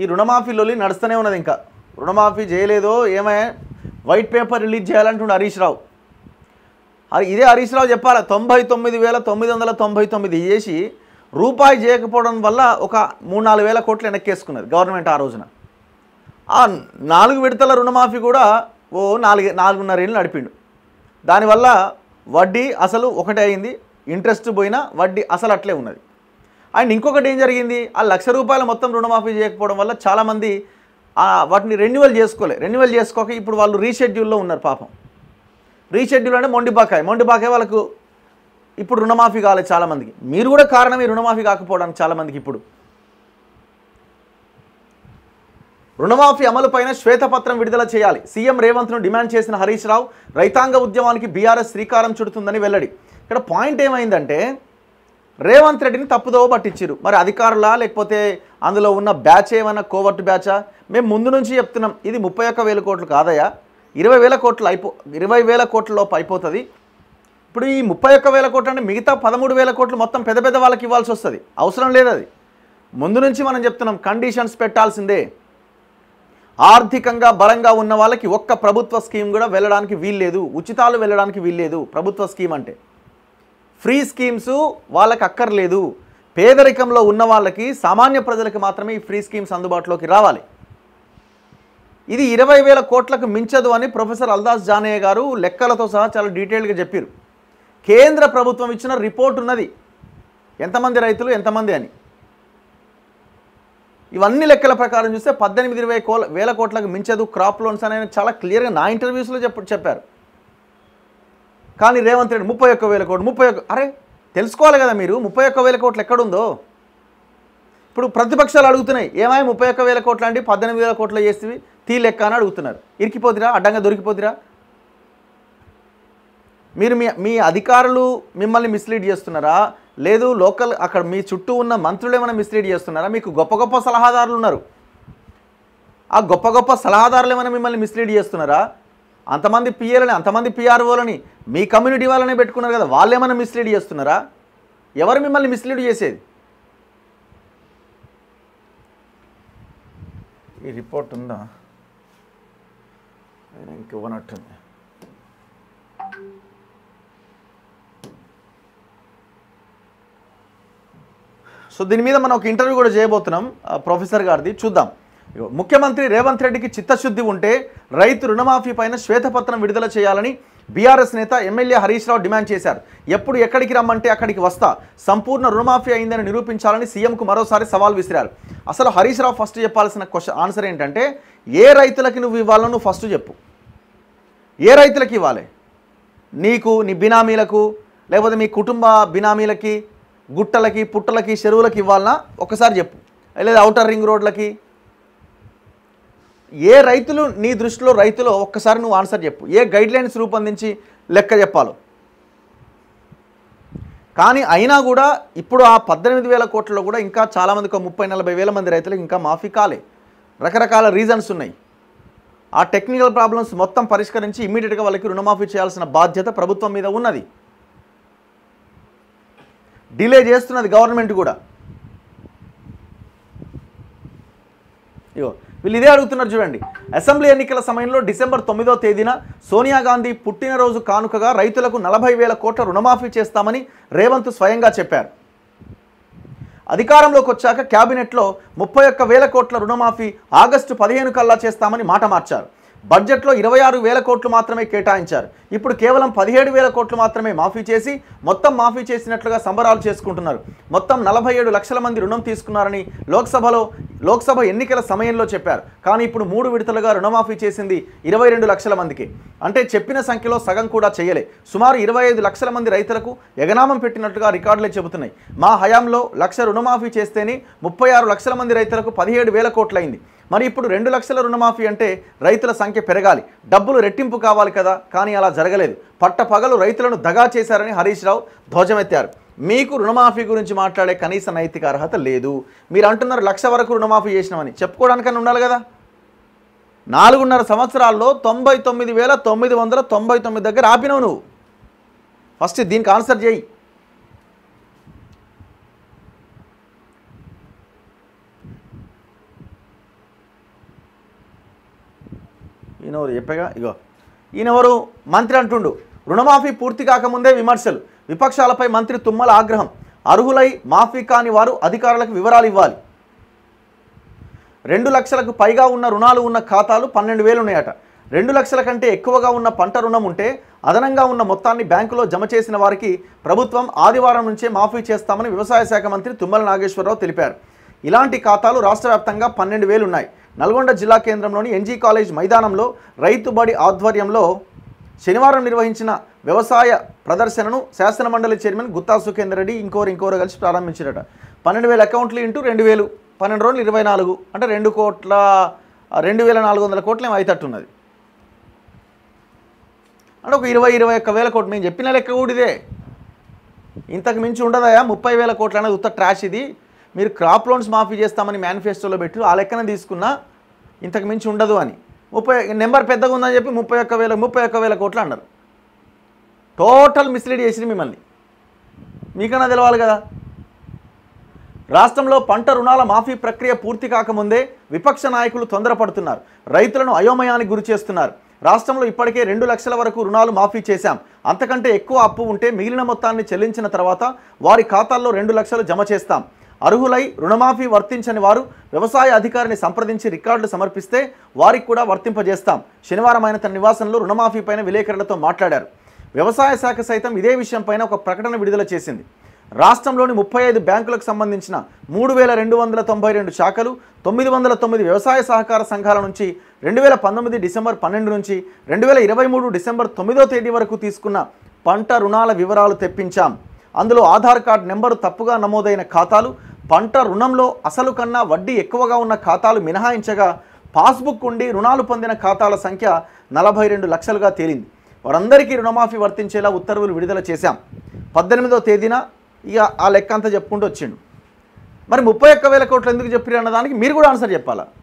ఈ రుణమాఫీ లొల్లి నడుస్తూనే ఉన్నది. ఇంకా రుణమాఫీ చేయలేదో ఏమే white paper release చేయాలంటుండే Harish Rao. ఇదే హరీష్ రావు చెప్పాలి 99,999 చేసి రూపాయి చేయకపోవడం వల్ల ఒక 3-4 వేల కోట్లు వెనక్కేసుకున్నది గవర్నమెంట్ ఆ రోజున. ఆ 4 విడతల రుణమాఫీ కూడా ఓ 4.5 ఏళ్ళు నడిపిండు. దానివల్ల వడ్డీ అసలు ఒకటే అయింది, ఇంట్రెస్ట్ పోయినా వడ్డీ అసలు అట్లే ఉన్నది. అండ్ ఇంకొకటి ఏం జరిగింది, ఆ ₹1,00,000 మొత్తం రుణమాఫీ చేయకపోవడం వల్ల చాలామంది వాటిని రెన్యువల్ చేసుకోక ఇప్పుడు వాళ్ళు రీషెడ్యూల్లో ఉన్నారు. పాపం రీషెడ్యూల్ అంటే మొండి బకాయి వాళ్ళకు ఇప్పుడు రుణమాఫీ కాలేదు చాలామందికి. మీరు కూడా కారణం ఈ రుణమాఫీ కాకపోవడానికి చాలామందికి. ఇప్పుడు రుణమాఫీ అమలుపైన శ్వేతపత్రం విడుదల చేయాలి సీఎం రేవంత్ను డిమాండ్ చేసిన హరీష్ రావు రైతాంగ ఉద్యమానికి బీఆర్ఎస్ శ్రీకారం చుడుతుందని వెల్లడి. ఇక్కడ పాయింట్ ఏమైందంటే రేవంత్ రెడ్డిని తప్పుదోవ పట్టించారు. మరి అధికారులా లేకపోతే అందులో ఉన్న బ్యాచ్ ఏమన్నా కోవర్ట్ బ్యాచా? మేము ముందు నుంచి చెప్తున్నాం ఇది 31,000 కోట్లు కాదయా, 20,000 కోట్లు 20,000 కోట్ల లోపు అయిపోతుంది. ఇప్పుడు ఈ 31,000 కోట్లు అంటే మిగతా 13,000 కోట్లు మొత్తం పెద్ద పెద్ద వాళ్ళకి ఇవ్వాల్సి వస్తుంది. అవసరం లేదు. అది ముందు నుంచి మనం చెప్తున్నాం, కండిషన్స్ పెట్టాల్సిందే. ఆర్థికంగా బలంగా ఉన్న వాళ్ళకి ఒక్క ప్రభుత్వ స్కీమ్ కూడా వెళ్ళడానికి వీల్లేదు, ఉచితాలు వెళ్ళడానికి వీల్లేదు. ప్రభుత్వ స్కీమ్ అంటే ఫ్రీ స్కీమ్స్ వాళ్ళకి అక్కర్లేదు. పేదరికంలో ఉన్న వాళ్ళకి సామాన్య ప్రజలకు మాత్రమే ఈ ఫ్రీ స్కీమ్స్ అందుబాటులోకి రావాలి. ఇది 20,000 కోట్లకు మించదు అని ప్రొఫెసర్ అల్దాస్ జానయ్య గారు లెక్కలతో సహా చాలా డీటెయిల్గా చెప్పారు. కేంద్ర ప్రభుత్వం ఇచ్చిన రిపోర్ట్ ఉన్నది, ఎంతమంది రైతులు ఎంతమంది అని. ఇవన్నీ లెక్కల ప్రకారం చూస్తే 18,000-20,000 కోట్లకు మించదు క్రాప్ లోన్స్ అని చాలా క్లియర్గా నా ఇంటర్వ్యూస్లో చెప్పారు. కానీ రేవంత్ రెడ్డి 31,000 కోట్లు అరే తెలుసుకోవాలి కదా మీరు 31,000 కోట్లు ఎక్కడుందో. ఇప్పుడు ప్రతిపక్షాలు అడుగుతున్నాయి, ఏమాయి 31,000 కోట్లు అంటే 18,000 కోట్లు చేస్తే తీ లెక్క అని అడుగుతున్నారు. ఇరికిపోతురా, అడ్డంగా దొరికిపోతురా? మీరు మీ అధికారులు మిమ్మల్ని మిస్లీడ్ చేస్తున్నారా, లేదు లోకల్ అక్కడ మీ చుట్టూ ఉన్న మంత్రులు ఏమైనా మిస్లీడ్ చేస్తున్నారా? మీకు గొప్ప గొప్ప సలహాదారులు ఉన్నారు, ఆ గొప్ప గొప్ప సలహాదారులు ఏమైనా మిమ్మల్ని మిస్లీడ్ చేస్తున్నారా? అంతమంది పిఏలని అంతమంది పిఆర్ఓలని మీ కమ్యూనిటీ వాళ్ళనే పెట్టుకున్నారు కదా, వాళ్ళు ఏమైనా మిస్లీడ్ చేస్తున్నారా? ఎవరు మిమ్మల్ని మిస్లీడ్ చేసేది? ఈ రిపోర్ట్ ఉందా ఇంకివ్వనట్టుంది. సో దీని మీద మనం ఒక ఇంటర్వ్యూ కూడా చేయబోతున్నాం ప్రొఫెసర్ గారిది, చూద్దాం. ముఖ్యమంత్రి రేవంత్ రెడ్డికి చిత్తశుద్ధి ఉంటే రైతు రుణమాఫీ పైన శ్వేతపత్రం విడుదల చేయాలని బీఆర్ఎస్ నేత ఎమ్మెల్యే హరీష్ రావు డిమాండ్ చేశారు. ఎప్పుడు ఎక్కడికి రమ్మంటే అక్కడికి వస్తా, సంపూర్ణ రుణమాఫీ అయిందని నిరూపించాలని సీఎంకు మరోసారి సవాల్ విసిరారు. అసలు హరీష్ రావు ఫస్ట్ చెప్పాల్సిన ఆన్సర్ ఏంటంటే, ఏ రైతులకి నువ్వు ఇవ్వాలో నువ్వు ఫస్ట్ చెప్పు. ఏ రైతులకి ఇవ్వాలి? నీకు, నీ బినామీలకు, లేకపోతే మీ కుటుంబ బినామీలకి, గుట్టలకి, పుట్టలకి, చెరువులకి ఇవ్వాలన్నా ఒకసారి చెప్పు. లేదా ఔటర్ రింగ్ రోడ్లకి, ఏ రైతులు నీ దృష్టిలో రైతులో ఒక్కసారి నువ్వు ఆన్సర్ చెప్పు. ఏ గైడ్లైన్స్ రూపొందించి లెక్క చెప్పాలో. కానీ అయినా కూడా ఇప్పుడు ఆ 18,000 కోట్లలో కూడా ఇంకా చాలామందికి 30-40 వేల మంది రైతులకు ఇంకా మాఫీ కాలే. రకరకాల రీజన్స్ ఉన్నాయి. ఆ టెక్నికల్ ప్రాబ్లమ్స్ మొత్తం పరిష్కరించి ఇమ్మీడియట్గా వాళ్ళకి రుణమాఫీ చేయాల్సిన బాధ్యత ప్రభుత్వం మీద ఉన్నది. డిలే చేస్తున్నది గవర్నమెంట్ కూడా. వీళ్ళు ఇదే అడుగుతున్నారు చూడండి. అసెంబ్లీ ఎన్నికల సమయంలో డిసెంబర్ 9వ తేదీన సోనియా గాంధీ పుట్టినరోజు కానుకగా రైతులకు 40,000 కోట్ల రుణమాఫీ చేస్తామని రేవంత్ స్వయంగా చెప్పారు. అధికారంలోకి వచ్చాక క్యాబినెట్లో 31,000 కోట్ల రుణమాఫీ ఆగస్టు 15 కల్లా చేస్తామని మాట మార్చారు. బడ్జెట్లో 26,000 కోట్లు మాత్రమే కేటాయించారు. ఇప్పుడు కేవలం 17,000 కోట్లు మాత్రమే మాఫీ చేసి మొత్తం మాఫీ చేసినట్లుగా సంబరాలు చేసుకుంటున్నారు. మొత్తం 47 లక్షల మంది రుణం తీసుకున్నారని లోక్సభ ఎన్నికల సమయంలో చెప్పారు. కానీ ఇప్పుడు 3 విడతలుగా రుణమాఫీ చేసింది 22 లక్షల మందికి. అంటే చెప్పిన సంఖ్యలో సగం కూడా చేయలే. సుమారు 25 లక్షల మంది రైతులకు ఎగనామం పెట్టినట్లుగా రికార్డులే చెబుతున్నాయి. మా హయాంలో 1,00,000 రుణమాఫీ చేస్తేనే 36 లక్షల మంది రైతులకు 17,000 కోట్లయింది. మరి ఇప్పుడు 2 లక్షల రుణమాఫీ అంటే రైతుల సంఖ్య పెరగాలి, డబ్బులు రెట్టింపు కావాలి కదా. కానీ అలా జరగలేదు. పట్టపగలు రైతులను దగా చేశారని హరీష్ రావు ధ్వజమెత్తారు. మీకు రుణమాఫీ గురించి మాట్లాడే కనీస నైతిక అర్హత లేదు. మీరు అంటున్నారు 1,00,000 వరకు రుణమాఫీ చేసినామని, చెప్పుకోవడానికన్నా ఉండాలి కదా. 4.5 సంవత్సరాల్లో 99,999 దగ్గర ఆపినావు నువ్వు. ఫస్ట్ దీనికి ఆన్సర్ చేయి. ఈయనెవరు చెప్పగా ఇగో ఈయనెవరు మంత్రి అంటుండు రుణమాఫీ పూర్తి కాకముందే విమర్శలు విపక్షాలపై మంత్రి తుమ్మల ఆగ్రహం అర్హులై మాఫీ కాని వారు అధికారులకు వివరాలు ఇవ్వాలి 2 లక్షలకు పైగా ఉన్న రుణాలు ఉన్న ఖాతాలు 12,000 ఉన్నాయట 2 లక్షల కంటే ఎక్కువగా ఉన్న పంట రుణం ఉంటే అదనంగా ఉన్న మొత్తాన్ని బ్యాంకులో జమ చేసిన వారికి ప్రభుత్వం ఆదివారం నుంచే మాఫీ చేస్తామని వ్యవసాయ శాఖ మంత్రి తుమ్మల నాగేశ్వరరావు తెలిపారు ఇలాంటి ఖాతాలు రాష్ట్ర వ్యాప్తంగా 12,000 ఉన్నాయి నల్గొండ జిల్లా కేంద్రంలోని ఎన్జీ కాలేజ్ మైదానంలో రైతు బడి ఆధ్వర్యంలో శనివారం నిర్వహించిన వ్యవసాయ ప్రదర్శనను శాసనమండలి చైర్మన్ గుత్తా సుఖేందర్ రెడ్డి ఇంకోరు కలిసి ప్రారంభించారట 12,000 అకౌంట్లు ఇంటూ 2,000 12 రోజులు 24 అంటే 2,2,400 కోట్లు ఏమో అయితట్టున్నది అంటే ఒక 21 వేల కోట్లు మేము చెప్పిన లెక్క కూడా ఇదే ఇంతకు మించి ఉండదయా 30,000 కోట్లు అనేది ఉత్త ట్రాష్ ఇది మీరు క్రాప్ లోన్స్ మాఫీ చేస్తామని మేనిఫెస్టోలో పెట్టి ఆ లెక్కన తీసుకున్నా ఇంతకు మించి ఉండదు అని 30 నెంబర్ పెద్దగా ఉందని చెప్పి 31,000 కోట్లు అన్నారు టోటల్ మిస్లీడ్ చేసి మిమ్మల్ని మీకన్నా తెలవాలి కదా రాష్ట్రంలో పంట రుణాల మాఫీ ప్రక్రియ పూర్తి కాకముందే విపక్ష నాయకులు తొందరపడుతున్నారు రైతులను అయోమయానికి గురి చేస్తున్నారు రాష్ట్రంలో ఇప్పటికే 2 లక్షల వరకు రుణాలు మాఫీ చేశాం అంతకంటే ఎక్కువ అప్పు ఉంటే మిగిలిన మొత్తాన్ని చెల్లించిన తర్వాత వారి ఖాతాల్లో 2 లక్షలు జమ చేస్తాం అర్హులై రుణమాఫీ వర్తించని వారు వ్యవసాయ అధికారిని సంప్రదించి రికార్డులు సమర్పిస్తే వారికి కూడా వర్తింపజేస్తాం శనివారం ఆయన తన నివాసంలో రుణమాఫీ పైన విలేకరులతో మాట్లాడారు వ్యవసాయ శాఖ సైతం ఇదే విషయంపైన ఒక ప్రకటన విడుదల చేసింది రాష్ట్రంలోని 35 బ్యాంకులకు సంబంధించిన 3,292 శాఖలు 909 వ్యవసాయ సహకార సంఘాల నుంచి 2019 డిసెంబర్ 12 నుంచి 2023 డిసెంబర్ 9వ తేదీ వరకు తీసుకున్న పంట రుణాల వివరాలు తెప్పించాం అందులో ఆధార్ కార్డు నెంబరు తప్పుగా నమోదైన ఖాతాలు పంట రుణంలో అసలు కన్నా వడ్డీ ఎక్కువగా ఉన్న ఖాతాలు మినహాయించగా పాస్బుక్ ఉండి రుణాలు పొందిన ఖాతాల సంఖ్య 42 లక్షలుగా తేలింది వారందరికీ రుణమాఫీ వర్తించేలా ఉత్తర్వులు విడుదల చేశాం 18వ తేదీన ఇక ఆ లెక్క అంతా చెప్పుకుంటూ వచ్చిండు మరి 31,000 కోట్లు ఎందుకు చెప్పారు అన్నదానికి మీరు కూడా ఆన్సర్ చెప్పాలా